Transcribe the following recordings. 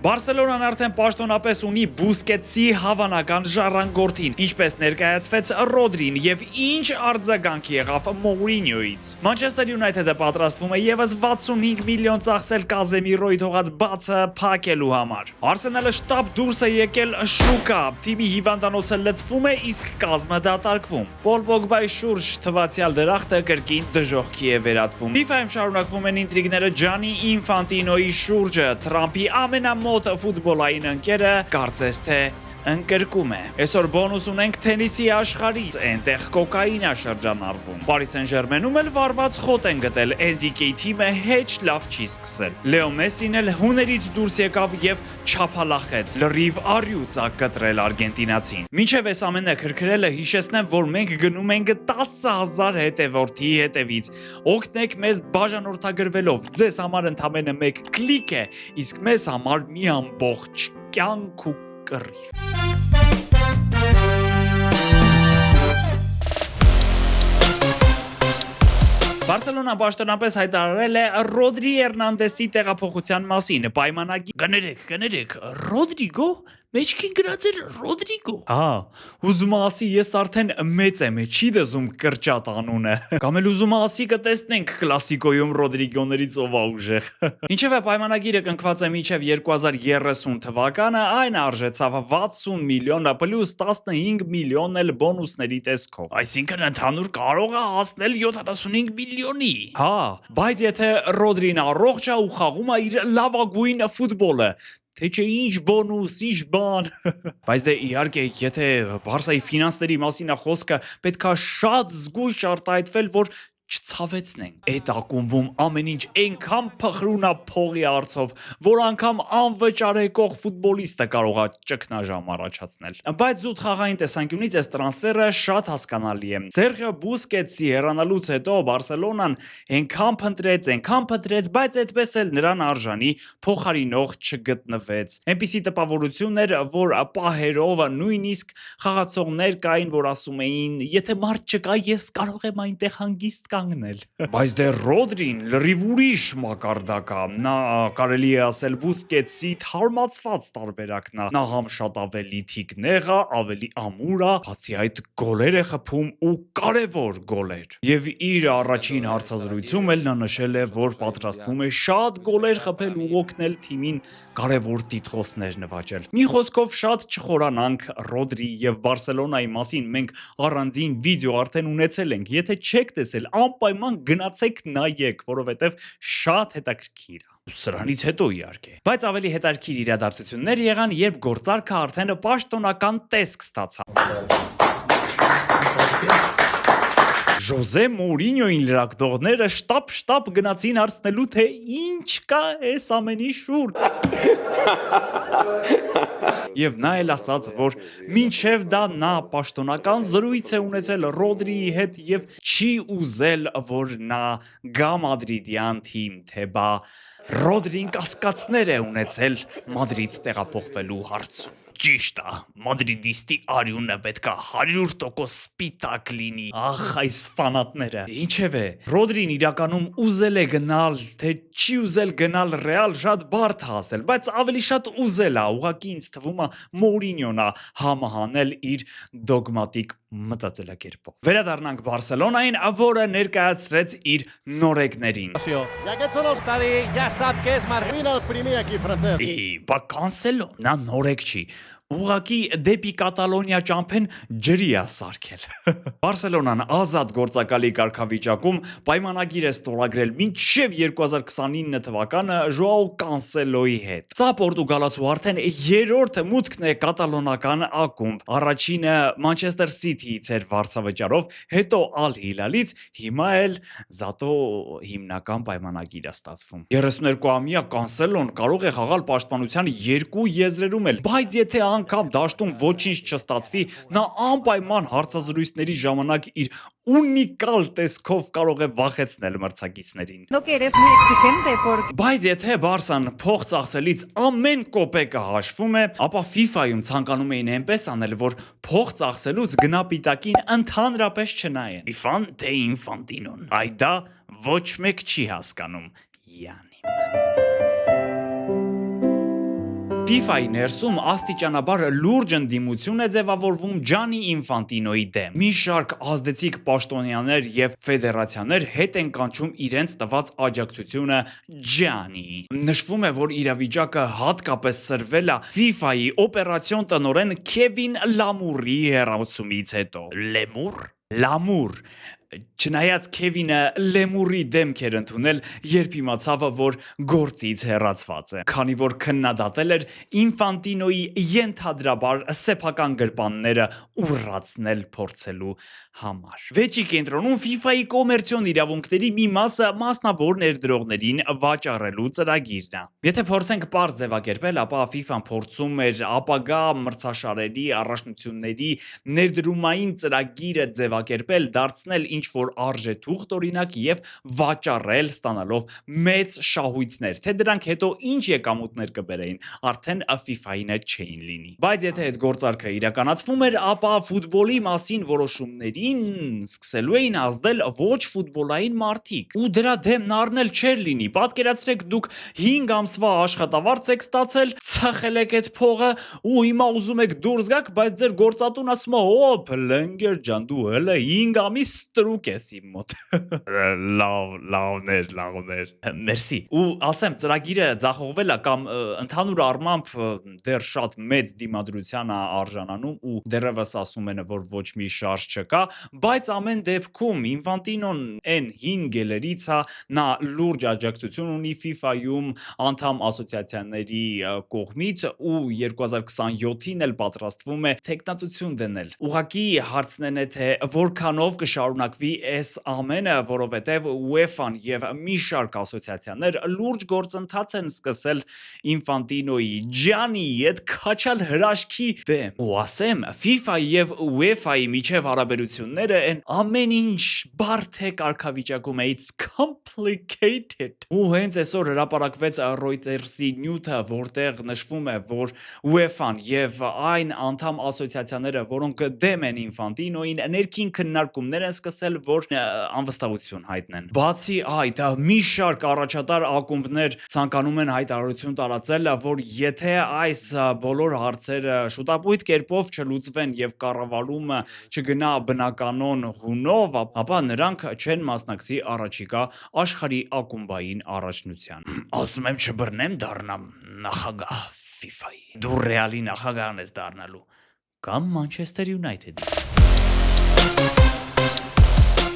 Բարսելոնան արդեն պաշտոնապես ունի Բուսկետսի հավանական ժառանգորդին, ինչպես ներկայացվեց Ռոդրին եւ ինչ արձագանք եղավ Մոուրինյոից։ Մանչեսթեր Յունայթեդը պատրաստվում է եւս 65 միլիոն ծախսել Կազեմիրոյի թողած բացը փակելու համար։ Արսենալը շտապ դուրս է եկել շուկա, թիմի հիվանդանոցը լցվում է, իսկ կազմը դատարկվում։ Պոլ Պոգբայի շուրջ թվացյալ դրախտը կրկին դժոխքի է վերածվում։ FIFA-ում շարունակվում են ինտրիգները Ջանի Ինֆանտինոյի շուրջը, Թրամփի ամենամոտ ֆուտբոլային ընկերը կարծես թե ընկրկում է։ Այսօր բոնուս ունենք թենիսի աշխարհից, այնտեղ կոկաին է շրջանառվում։ Paris Saint-Germain-ում էլ վարված խոտ են գտել, NDK թիմը հեչ լավ չի սկսել։ Լեո Մեսին էլ հուներից դուրս եկավ եւ չափալախեց, լրիվ առյուծ ա կտրել արգենտինացին։ Մինչև այս ամենը քրքրելը հիշեցնեմ, որ մենք գնում ենք 10,000 հետևորդի հետևից։ Օգնեք մեզ բաժանորդագրվելով, ձեզ համար ընդամենը 1 կլիկ է, իսկ մեզ համար մի ամբողջ կյանք ու կռիվ։ Բարսելոնա պաշտոնապես հայտարարել է Ռոդրի Էրնանդեսի տեղափոխության մասին, պայմանագիր կներեք, Ռոդրիգո, մեջքին գրած էր Ռոդրիգո։ Ուզում ասի ես արդեն մեծ եմ, չի դզում կրճատ անունը։ Կամ էլ ուզում ասի կտեսնենք կլասիկոյում Ռոդրիգոներից ով ա ուժեղ։ Ինչևէ պայմանագիրը կնքված է մինչև 2030 թվականը, այն արժեցավ 60 միլիոն պլյուս 15 միլիոն էլ բոնուսների տեսքով։ Այսինքն ընդհանուր կարող է հասնել 75 միլիոնի։ Բայց եթե Ռոդրին առողջ է ու խաղում է իր լավագույն ֆուտբոլը, թե չէ ինչ բոնուս, ինչ բան։ Բայց դե իհարկե, եթե Բարսայի ֆինանսների մասին է խոսքը, պետքա շատ զգույշ արտահայտվել, որ չցավեցնենք։ Այդ ակումբում ամեն ինչ այնքան փխրուն է փողի արծով, որ անգամ անվճար եկող ֆուտբոլիստը կարող է ճգնաժամ առաջացնել։ Բայց զուտ խաղային տեսանկյունից այս տրանսֆերը շատ հասկանալի է։ Սերխիո Բուսկետսի հեռանալուց հետո Բարսելոնան այնքան փնտրեց, բայց այդպես էլ նրան արժանի փոխարինող չգտնվեց։ Այնպիսի տպավորություն էր, որ պահերով նույնիսկ խաղացողներ կային, որ ասում էին, եթե մարդ չկա, ես կարող եմ այնտեղ հանգիստ կանգնել։ Բայց դե Ռոդրին լրիվ ուրիշ մակարդակ է։ Նա կարելի է ասել Բուսկետսի թարմացված տարբերակն է։ Նա համ շատ ավելի թիկնեղ է, ավելի ամուր է, բացի այդ գոլեր է խփում ու կարևոր գոլեր։ Եվ իր առաջին հարցազրույցում էլ նա նշել է, որ պատրաստվում է շատ գոլեր խփել ու օգնել թիմին կարևոր տիտղոսներ նվաճել։ Մի խոսքով շատ չխորանանք Ռոդրի եւ Բարսելոնայի մասին, մենք առանձին վիդեո արդեն ունեցել ենք։ Եթե չեք տեսել, անպայման գնացեք նայեք, որովհետեւ շատ հետաքրքիր է։ Սրանից հետո իհարկե։ Բայց ավելի հետաքրքիր իրադարձություններ եղան, երբ գործարքը արդեն պաշտոնական տեսք ստացավ։ Ժոզե Մոուրինյոին լրագրողները շտապ գնացին հարցնելու, թե ինչ կա այս ամենի շուրջ։ Եվ նա էլ ասաց, որ մինչև դա նա պաշտոնական զրույց է ունեցել Ռոդրիի հետ եւ չի ուզել, որ նա գա մադրիդյան թիմ, թե բա Ռոդրին կասկածներ է ունեցել Մադրիդ տեղափոխվելու հարցում։ Ճիշտ է, մադրիդիստի արյունը պետքա 100% սպիտակ լինի։ Ախ, այս ֆանատները։ Ինչևէ, Ռոդրին իրականում ուզել է գնալ, թե չի ուզել գնալ Ռեալ, շատ բարդ է ասել, բայց ավելի շատ ուզել է, ուղղակի ինձ թվում է Մոուրինյոն է համահանել իր դոգմատիկ մտածելակերպով։ Վերադառնանք Բարսելոնային, որը ներկայացրեց իր նորեկներին։ Բա կանսելո, նա նորեկ չի։ Ուղղակի դեպի Կատալոնիա ճամփեն ջրի է սարքել։ Բարսելոնան ազատ գործակալի կարգավիճակում պայմանագիր է ստորագրել մինչև 2029 թվականը Ժոաու Կանսելոյի հետ։ Սա պորտուգալացու արդեն երրորդ մուտքն է կատալոնական ակումբ։ Առաջինը Մանչեսթեր Սիթիից էր վարձավճարով, հետո Ալ Հիլալից, հիմա էլ Զատո հիմնական պայմանագիր է ստացվում։ 32-ամյա Կանսելոն կարող է խաղալ պաշտպանության երկու եզրերում էլ, բայց եթե անգամ դաշտում ոչինչ չստացվի, նա անպայման հարցազրույցների ժամանակ իր ունիկալ տեսքով կարող է վախեցնել մրցակիցներին։ Բայց եթե Բարսան փող ծախսելից ամեն կոպեկը հաշվում է, ապա FIFA-ում ցանկանում էին այնպես անել, որ փող ծախսելուց գնապիտակին ընդհանրապես չնայեն։ FIFA-ն թե Ինֆանտինոն։ Այ դա ոչ մեկ չի հասկանում։ Յանի։ FIFA-ի ներսում աստիճանաբար լուրջ ընդդիմություն է ձևավորվում Ջանի Ինֆանտինոյի դեմ։ Մի շարք ազդեցիկ պաշտոնյաներ եւ ֆեդերացիաներ հետ են կանչում իրենց տված աջակցությունը Ջանիին։ Նշվում է, որ իրավիճակը հատկապես սրվել է FIFA-ի օպերացիոն տնօրեն Քևին Լամուրի հեռացումից հետո։ Լամուր։ Չնայած Քևինը Լեմուրի դեմք էր ընդունել, երբ իմացավ, որ գործից հեռացված է, քանի որ քննադատել էր Ինֆանտինոյի ենթադրաբար սեփական գրպանները ուռացնել փորձելու համար։ Վեճի կենտրոնում FIFA-ի կոմերցիոն իրավունքների մի մասը մասնավոր ներդրողներին վաճառելու ծրագիրն է։ Եթե փորձենք պարզ ձևակերպել, ապա FIFA-ն փորձում էր ապագա մրցաշարերի առաջնությունների ներդրումային ծրագիրը ձևակերպել, դարձնել ինչ-որ արժեթուղթ օրինակ եւ վաճառել, ստանալով մեծ շահույթներ, թե դրանք հետո ինչ եկամուտներ կբերեին, արդեն FIFA-ին չէին լինի։ Բայց եթե այդ գործարքը իրականացվում էր, ապա ֆուտբոլի մասին որոշումներին սկսելու էին ազդել ոչ ֆուտբոլային մարդիկ, ու դրա դեմն առնել չէր լինի։ Պատկերացրեք, դուք 5 ամսվա աշխատավարձ եք ստացել, ծախել եք այդ փողը ու հիմա ուզում եք դուրս գաք, բայց ձեր գործատուն ասում է՝ «Օ, փլենգեր ջան, դու հələ 5 ամիս ստրուկ ես իմ մոտ»։ Լավներ։ Մերսի։ Ու ասեմ, ծրագիրը ձախողվել է կամ ընդհանուր առմամբ դեռ շատ մեծ դիմադրության է արժանանում ու դեռևս ասում են, որ ոչ մի շարժ չկա, բայց ամեն դեպքում Ինֆանտինոն այն 5 գելերից է, նա լուրջ աջակցություն ունի FIFA-ում անդամ ասոցիացիաների կողմից ու 2027-ին էլ պատրաստվում է թեկնածություն դնել։ Ուղղակի հարցն է, թե որքանով կշարունակվի այս ամենը, որովհետև UEFA-ն եւ մի շարք ասոցիացիաներ լուրջ գործընթաց են սկսել Ինֆանտինոյի Ջանիի այդ քաչալ հրաշքի դեմ։ Ու ասեմ, FIFA-ի եւ UEFA-ի միջև հարաբերությունները այն ամեն ինչ բարդ է կարգավիճակում է, it's complicated։ Ու հենց այսօր հրապարակվեց Reuters-ի նյութը, որտեղ նշվում է, որ UEFA-ն եւ այն անդամ ասոցիացիաները, որոնք դեմ են Ինֆանտինոյին, ներքին քննարկումներ են սկսել, որ անվստահություն հայտնեն։ Բացի այդ, մի շարք առաջատար ակումբներ ցանկանում են հայտարարություն տարածել, որ եթե այս բոլոր հարցերը շուտապույտ կերպով չլուծվեն եւ կառավարումը չգնա բնականոն հունով, ապա նրանք չեն մասնակցի առաջիկա աշխարհի ակումբային առաջնության։ Ասում եմ, չբռնեմ, դառնամ նախագահ FIFA-ի։ Դու Ռեալի նախագահն ես դառնալու կամ Manchester United-ի։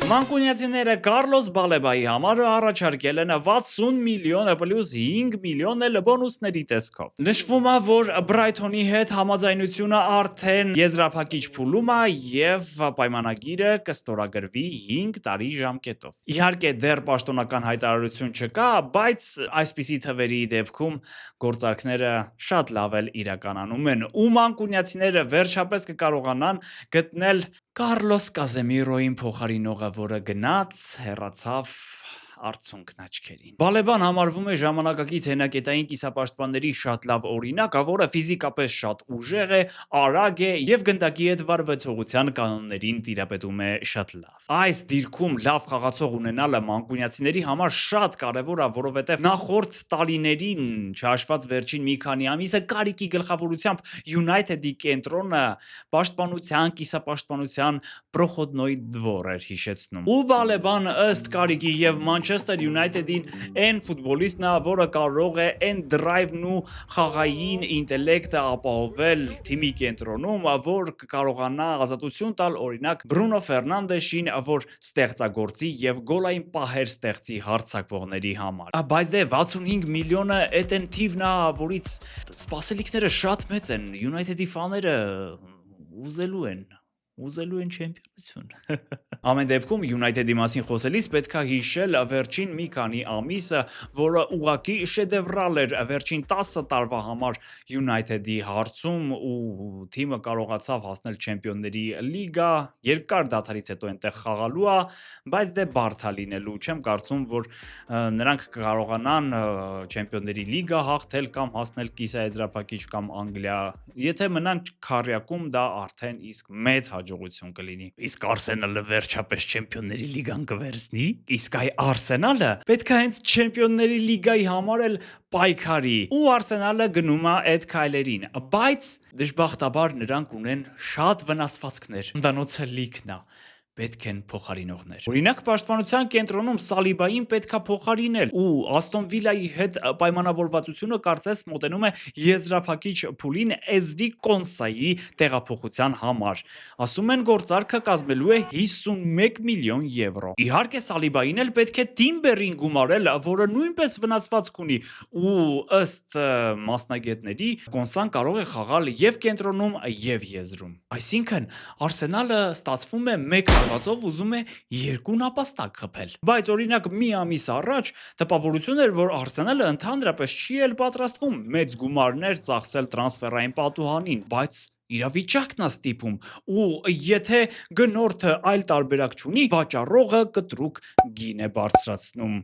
Մանկունյացիները Կարլոս Բալեբայի համար առաջարկել են 60 միլիոն պլյուս 5 միլիոն էլ բոնուսների տեսքով։ Նշվում է, որ Բրայթոնի հետ համաձայնությունը արդեն եզրափակիչ փուլում է եւ պայմանագիրը կստորագրվի 5 տարի ժամկետով։ Իհարկե դեռ պաշտոնական հայտարարություն չկա, բայց այսպիսի թվերի դեպքում գործարքները շատ լավ էլ իրականանում են ու մանկունյացիները վերջապես կկարողանան գտնել Կարլոս Կազեմիրոյին փոխարինողը, որը գնաց, հեռացավ արցունքն աչքերին։ Բալեբան համարվում է ժամանակակից հենակետային կիսապաշտպանների շատ լավ օրինակ, որը ֆիզիկապես շատ ուժեղ է, արագ է եւ գնդակի հետ վարվեցողության կանոններին տիրապետում է շատ լավ։ Այս դիրքում լավ խաղացող ունենալը մանկունյացիների համար շատ կարեւոր է, որովհետեւ նախորդ տարիներին, չհաշված վերջին մի քանի ամիսը, Կարիքի գլխավորությամբ United-ի կենտրոնը պաշտպանության, կիսապաշտպանության պրոխոդնոյ դվոր էր հիշեցնում։ Ու Բալեբան ըստ Կարիքի եւ Manchester United-ին այն ֆուտբոլիստն է, որը կարող է այն դրայվն ու խաղային ինտելեկտը ապահովել թիմի կենտրոնում, որ կկարողանա ազատություն տալ օրինակ Բրունո Ֆերնանդեշին, որ ստեղծագործի եւ գոլային պահեր ստեղծի հարձակվողների համար։ Բայց դե 65 միլիոնը այդ այն թիվն է, որից սպասելիքները շատ մեծ են։ United-ի ֆաները ուզելու են չեմպիոնություն։ Ամեն դեպքում United-ի մասին խոսելիս պետք է հիշել վերջին մի քանի ամիսը, որը ուղղակի շեդևրալ էր վերջին 10 տարվա համար United-ի հարցում ու թիմը կարողացավ հասնել Չեմպիոնների լիգա, երկար դադարից հետո այնտեղ խաղալու է, բայց դե բարդ է լինելու, չեմ կարծում, որ նրանք կարողանան Չեմպիոնների լիգա հաղթել կամ հասնել կիսաեզրափակիչ կամ Անգլիա։ Եթե մնան քառյակում, դա արդեն իսկ մեծ հաջողություն կլինի։ Իսկ Արսենալը վերջապես Չեմպիոնների լիգան կվերցնի։ Իսկ այ Արսենալը պետք է հենց Չեմպիոնների լիգայի համար էլ պայքարի։ Ու Արսենալը գնում է այդ քայլերին, բայց դժբախտաբար նրանք ունեն շատ վնասվածքներ։ Ընդանոցը լիքն է։ Պետք են փոխարինողներ։ Օրինակ պաշտպանության կենտրոնում Սալիբային պետքա փոխարինել ու Աստոն Վիլայի հետ պայմանավորվածությունը կարծես մոտենում է եզրափակիչ փուլին Էզրի Կոնսայի տեղափոխության համար։ Ասում են գործարքը կազմելու է 51 միլիոն եվրո։ Իհարկե Սալիբային էլ պետք է Տիմբերին գումարել, որը նույնպես վնասվածք ունի ու ըստ մասնագետների Կոնսան կարող է խաղալ եւ կենտրոնում եւ եզրում։ Այսինքն Արսենալը ստացվում է մեկ հարվածով ուզում է երկու նապաստակ խփել։ Բայց օրինակ մի ամիս առաջ տպավորություն էր, որ Արսենալը ընդհանրապես չի էլ պատրաստվում մեծ գումարներ ծախսել տրանսֆերային պատուհանին, բայց իրավիճակն է ստիպում ու եթե գնորդը այլ տարբերակ չունի, վաճառողը կտրուկ գին է բարձրացնում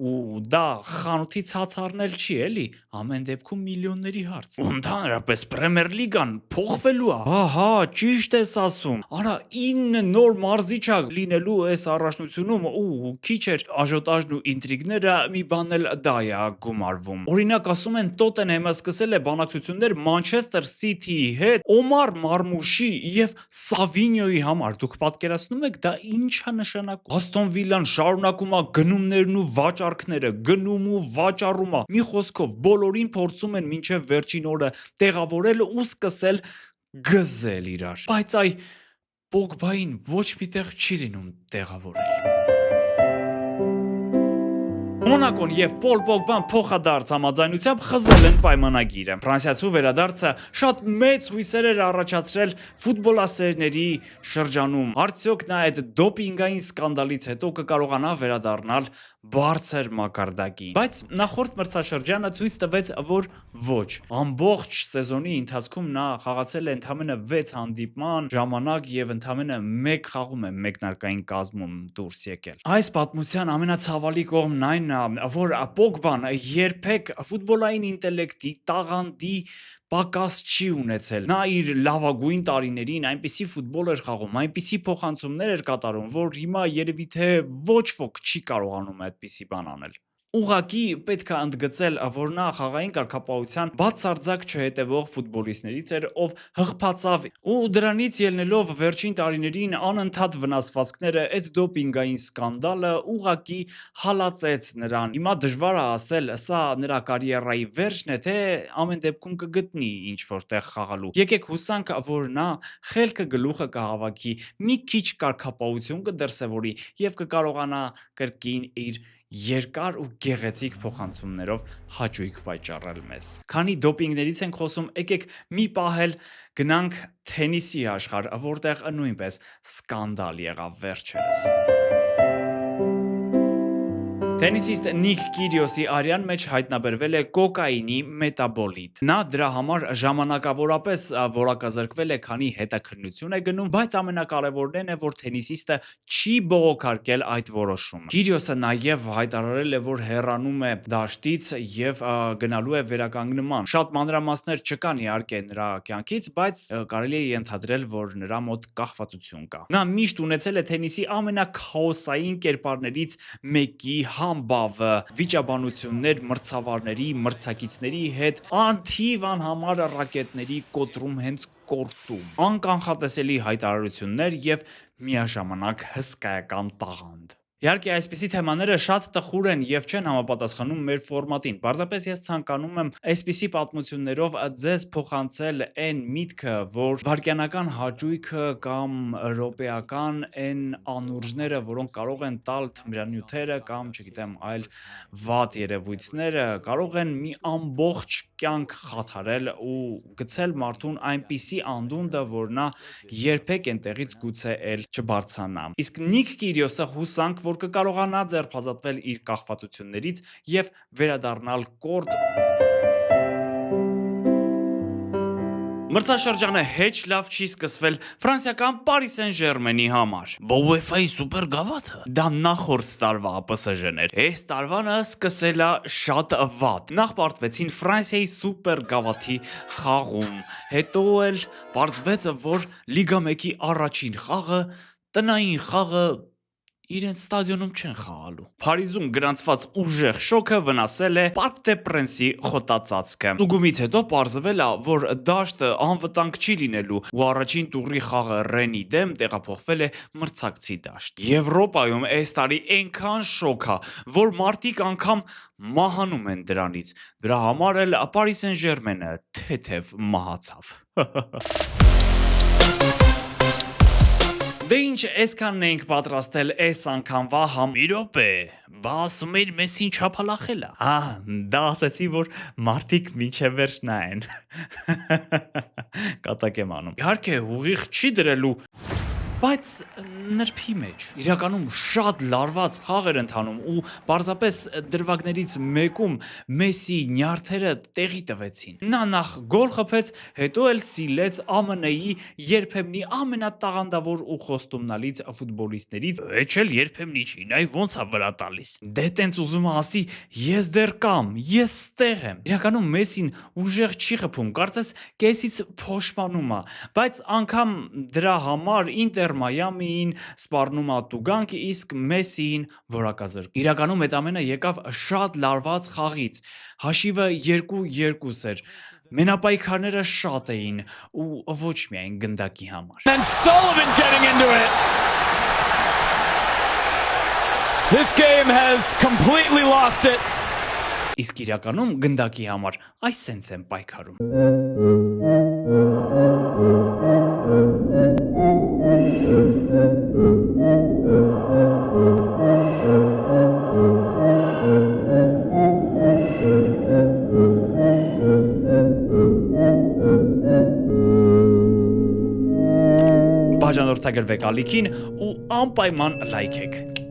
ու դա խանութի ցածարնել չի էլի, ամեն դեպքում միլիոնների հարց։ Ու ընդհանրապես Պրեմիեր լիգան փոխվելու է։ Ահա, ճիշտ ես ասում։ Արա 9 նոր մարզիչ է լինելու այս առաջնությունում ու քիչ էր աժոտաժն ու ինտրիգները մի բան էլ դա է գումարվում։ Օրինակ ասում են Տոտենհեմը սկսել է բանակցություններ Մանչեսթեր Սիթիի հետ Օմար Մարմուշի եւ Սավինյոյի համար։ Դուք պատկերացնում եք դա ինչ է նշանակում։ Աստոն Վիլան շարունակում է գնումներն ու վաճառքները, գնում ու վաճառում է։ Մի խոսքով բոլորին փորձում են մինչև վերջին օրը տեղավորել ու սկսել գզել իրար։ Բայց այ Պոգբային ոչ մի տեղ չի լինում տեղավորել։ Մոնակոն եւ Պոլ Պոգբան փոխադարձ համաձայնությամբ խզել են պայմանագիրը։ Ֆրանսիացու վերադարձը շատ մեծ հույսեր էր առաջացրել ֆուտբոլասերների շրջանում։ Արդյոք նա այդ դոպինգային սկանդալից հետո կկարողանա վերադառնալ բարձր մակարդակի։ Բայց նախորդ մրցաշրջանը ցույց տվեց, որ ոչ։ Ամբողջ սեզոնի ընթացքում նա խաղացել է ընդամենը 6 հանդիպման ժամանակ եւ ընդամենը 1 խաղում է մեկնարկային կազմում դուրս եկել։ Այս պատմության ամենացավալի կողմն այն է, որ Պոգբան երբեք ֆուտբոլային ինտելեկտի, տաղանդի պակաս չի ունեցել։ Նա իր լավագույն տարիներին այնպիսի ֆուտբոլ էր խաղում, այնպիսի փոխանցումներ էր կատարում, որ հիմա երևի թե ոչ ոք չի կարողանում այդպիսի բան անել։ Ուղղակի պետք է ընդգծել, որ նա խաղային կարգապահության բացարձակ չհետևող ֆուտբոլիստներից էր, ով հղբացավ ու դրանից ելնելով վերջին տարիներին անընդհատ վնասվածքները, այդ դոպինգային սկանդալը ուղղակի հալածեց նրան։ Հիմա դժվար է ասել, սա նրա կարիերայի վերջն է, թե ամեն դեպքում կգտնի ինչ որտեղ խաղալու։ Եկեք հուսանք, որ նա խելքը գլուխը կհավաքի, մի քիչ կարգապահություն կդրսևորի եւ կկարողանա կրկին իր երկար ու գեղեցիկ փոխանցումներով հաճույք պատճառել մեզ։ Քանի դոպինգներից ենք խոսում, եկեք մի պահ էլ գնանք թենիսի աշխարհ, որտեղ նույնպես սկանդալ եղավ վերջերս։ Տենիսիստ Նիկ Կիրիոսի արյան մեջ հայտնաբերվել է կոկաինի մետաբոլիտ։ Նա դրա համար ժամանակավորապես որակազրկվել է, քանի հետաքննություն է գնում, բայց ամենակարևորն է, որ տենիսիստը չի բողոքարկել այդ որոշումը։ Կիրիոսը նաև հայտարարել է, որ հեռանում է դաշտից եւ գնալու է վերականգնման։ Շատ մանրամասներ չկան իհարկե նրա կյանքից, բայց կարելի է ենթադրել, որ նրա մոտ կախվածություն կա։ Նա միշտ ունեցել է տենիսի ամենաքաոսային կերպարներից մեկի համբավը, վիճաբանություններ մրցավարների, մրցակիցների հետ, անթիվ անհամար ռակետների կոտրում հենց կորտում, անկանխատեսելի հայտարարություններ եւ միաժամանակ հսկայական տաղանդ։ Իհարկե այսպիսի թեմաները շատ տխուր են եւ չեն համապատասխանում մեր ֆորմատին։ Պարզապես ես ցանկանում եմ այսպիսի պատմություններով ձեզ փոխանցել այն միտքը, որ վայրկյանական հաճույքը կամ րոպեական այն անուրջները, որոնք կարող են տալ թմրանյութերը կամ, չգիտեմ, այլ վատ երևույթները, կարող են մի ամբողջ կյանք խաթարել ու գցել մարդուն այնպիսի անդունդը, որ նա երբեք այնտեղից գուցե էլ չբարձրանա։ Իսկ Նիկ Կիրիոսը հուսանք, որ կկարողանա ձերբազատվել իր կախվածություններից եւ վերադառնալ կորտ Մրցաշրջանը հեչ լավ չի սկսվել ֆրանսիական Paris Saint-Germain-ի համար։ UEFA-ի սուպեր գավաթը։ Դա նախորդ տարվա ՊՍԺ-ն էր։ Այս տարվանը սկսել է շատ վատ։ Նախ պարտվեցին Ֆրանսիայի սուպեր գավաթի խաղում։ Հետո էլ պարզվեց, որ Լիգա 1-ի առաջին խաղը, տնային խաղը իրենց ստադիոնում չեն խաղալու։ Փարիզում գրանցված ուժեղ շոկը վնասել է Parc des Princes-ի խոտածածկը։ Ստուգումից հետո պարզվել է, որ դաշտը անվտանգ չի լինելու, ու առաջին տուրի խաղը Ռենի դեմ տեղափոխվել է մրցակցի դաշտ։ Եվրոպայում այս տարի այնքան շոկ է, որ մարդիկ անգամ մահանում են դրանից։ Դրա համար էլ Paris Saint-Germain-ը թեթև մահացավ։ Դե ինչ, այսքանն էինք պատրաստել այս անգամվա մի րոպե, բա ասում էիր Մեսսին չափալախել է։ Դա ասեցի, որ մարդիկ մինչև վերջ նայեն։ Կատակ եմ անում։ Իհարկե, ուղիղ չի դրելու, բայց նրբի մեջ իրականում շատ լարված խաղ էր ընթանում ու պարզապես դրվագներից մեկում Մեսսի նյարդերը տեղի տվեցին։ Նա նախ գոլ խփեց, հետո էլ սիլեց ԱՄՆ-ի երբեմնի ամենատաղանդավոր ու խոստումնալից ֆուտբոլիստներից, էջ էլ երբեմնի չի, նայ ոնց է վրա տալիս։ Դե տենց ուզում է ասի, ես դեռ կամ, ես ստեղ եմ։ Իրականում Մեսսին ուժեղ չի խփում, կարծես կեսից փոշմանում է, բայց անգամ դրա համար Ինտեր Մայամիին սպառնում է տուգանք, իսկ Մեսսիին որակազրկ։ Իրականում այդ ամենը եկավ շատ լարված խաղից։ Հաշիվը 2-2 էր։ Մենապայքարները շատ էին ու ոչ միայն գնդակի համար։ And Sullivan getting into it. This game has completely lost it. Իսկ իրականում գնդակի համար այս սենց են պայքարում։ Բաժանորդագրվեք ալիքին ու անպայման լայքեք։